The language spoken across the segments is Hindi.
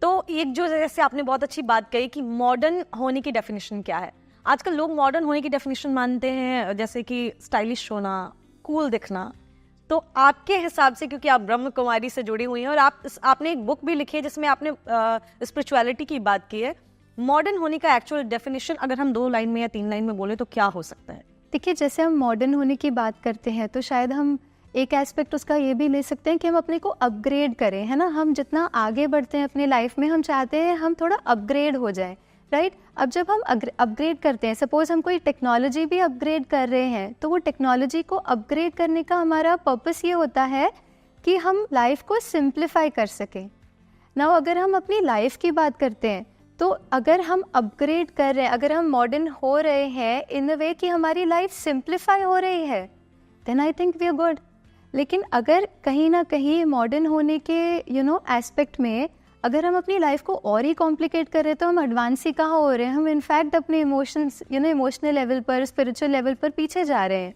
तो एक जो जैसे आपने बहुत अच्छी बात कही कि मॉडर्न होने की डेफिनेशन क्या है। आजकल लोग मॉडर्न होने की डेफिनेशन मानते हैं जैसे कि स्टाइलिश होना, कूल दिखना। तो आपके हिसाब से, क्योंकि आप ब्रह्म कुमारी से जुड़ी हुई हैं और आपने एक बुक भी लिखी है जिसमें आपने स्पिरिचुअलिटी की बात की है, मॉडर्न होने का एक्चुअल डेफिनेशन अगर हम 2 लाइन में या 3 लाइन में बोले तो क्या हो सकता है? देखिए, जैसे हम मॉडर्न होने की बात करते हैं तो शायद हम एक एस्पेक्ट उसका ये भी ले सकते हैं कि हम अपने को अपग्रेड करें, है ना। हम जितना आगे बढ़ते हैं अपनी लाइफ में, हम चाहते हैं हम थोड़ा अपग्रेड हो जाए, राइट। अब जब हम अपग्रेड करते हैं, सपोज हम कोई टेक्नोलॉजी भी अपग्रेड कर रहे हैं, तो वो टेक्नोलॉजी को अपग्रेड करने का हमारा पर्पस ये होता है कि हम लाइफ को सिंप्लीफाई कर सकें। नाउ अगर हम अपनी लाइफ की बात करते हैं, तो अगर हम अपग्रेड कर रहे हैं, अगर हम मॉडर्न हो रहे हैं इन अ वे कि हमारी लाइफ सिंप्लीफाई हो रही है, then I think we are good. लेकिन अगर कहीं ना कहीं मॉडर्न होने के एस्पेक्ट में अगर हम अपनी लाइफ को और ही कॉम्प्लिकेट कर रहे हैं, तो हम एडवांस ही कहाँ हो रहे हैं, हम इनफैक्ट अपने इमोशंस इमोशनल लेवल पर, स्पिरिचुअल लेवल पर पीछे जा रहे हैं।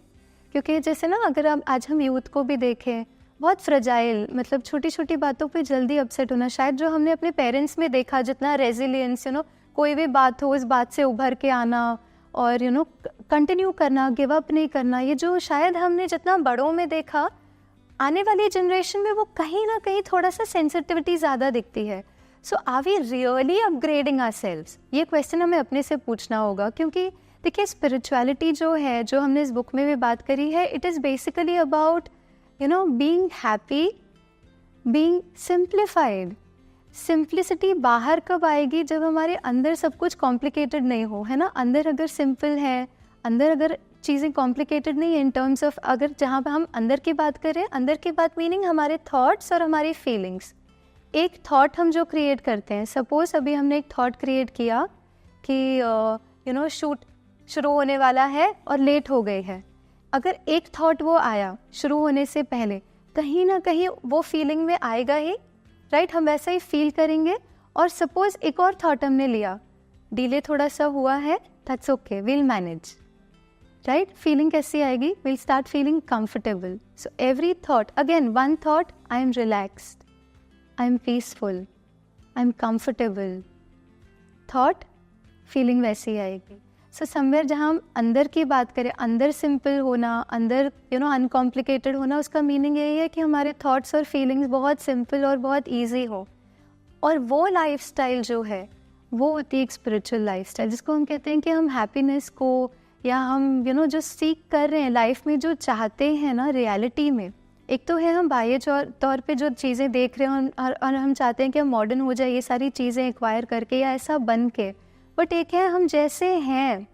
क्योंकि जैसे ना, अगर आज हम यूथ को भी देखें, बहुत फ्रजाइल, मतलब छोटी छोटी बातों पे जल्दी अपसेट होना। शायद जो हमने अपने पेरेंट्स में देखा, जितना रेजिलियंस, कोई भी बात हो उस बात से उभर के आना और कंटिन्यू करना, गिव अप नहीं करना, ये जो शायद हमने जितना बड़ों में देखा, आने वाली जनरेशन में वो कहीं ना कहीं थोड़ा सा सेंसिटिविटी ज़्यादा दिखती है। So are we really upgrading ourselves? ये क्वेश्चन हमें अपने से पूछना होगा। क्योंकि देखिए, स्पिरिचुअलिटी जो है, जो हमने इस बुक में भी बात करी है, it is basically about being happy, being simplified. Simplicity बाहर कब आएगी? जब हमारे अंदर सब कुछ कॉम्प्लिकेटेड नहीं हो, है ना। अंदर अगर सिंपल है, अंदर अगर चीज़ें कॉम्प्लिकेटेड नहीं है इन टर्म्स ऑफ, अगर जहाँ पे हम अंदर की बात करें, अंदर की बात मीनिंग हमारे थॉट्स और हमारी फीलिंग्स। एक थॉट हम जो क्रिएट करते हैं, सपोज अभी हमने एक थॉट क्रिएट किया कि शूट शुरू होने वाला है और लेट हो गई है। अगर एक थॉट वो आया शुरू होने से पहले, कहीं ना कहीं वो फीलिंग में आएगा ही, राइट। हम वैसा ही फील करेंगे। और सपोज एक और थॉट हमने लिया, डिले थोड़ा सा हुआ है, that's okay, will manage, right. Feeling कैसी आएगी? Will start feeling comfortable. So every thought, again one thought, I am relaxed, I am peaceful, I am comfortable, thought feeling वैसी आएगी। सो समवेयर जहाँ हम अंदर की बात करें, अंदर सिंपल होना, अंदर अनकॉम्प्लिकेटेड होना, उसका मीनिंग यही है कि हमारे थॉट्स और फीलिंग्स बहुत सिंपल और बहुत ईजी हो। और वो लाइफस्टाइल जो है, वो होती है एक स्पिरिचुअल लाइफस्टाइल, जिसको हम कहते हैं कि हम हैप्पीनेस को, या हम जो सीख कर रहे हैं लाइफ में, जो चाहते हैं ना रियलिटी में। एक तो है हम बाह्य तौर पे जो चीज़ें देख रहे हैं और हम चाहते हैं कि हम मॉडर्न हो जाए ये सारी चीज़ें एक्वायर करके या ऐसा बन के। बट एक है हम जैसे हैं,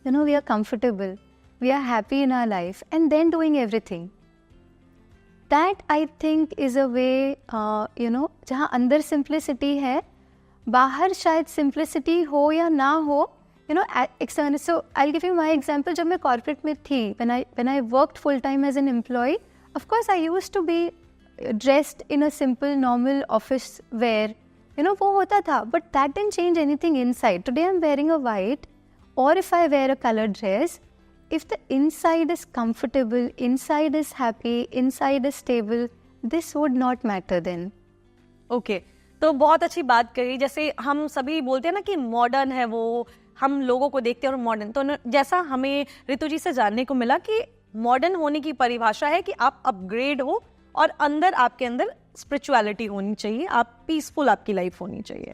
we are comfortable, we are happy in our life and then doing everything. That I think is a way, जहाँ अंदर सिंप्लिसिटी है, बाहर शायद सिंप्लिसिटी हो या ना हो, external. So I'll give you my example. जब मैं corporate में थी, when I worked full time as an employee, of course I used to be dressed in a simple normal office wear, वो होता था, but that didn't change anything inside. Today I'm wearing a white, or if I wear a colored dress, if the inside is comfortable, inside is happy, inside is stable, this would not matter then. Okay. तो बहुत अच्छी बात करी। जैसे हम सभी बोलते हैं ना कि मॉडर्न है वो, हम लोगों को देखते हैं और मॉडर्न, तो जैसा हमें ऋतु जी से जानने को मिला कि मॉडर्न होने की परिभाषा है कि आप अपग्रेड हो और अंदर आपके अंदर स्पिरिचुअलिटी होनी चाहिए, आप पीसफुल आपकी लाइफ होनी चाहिए।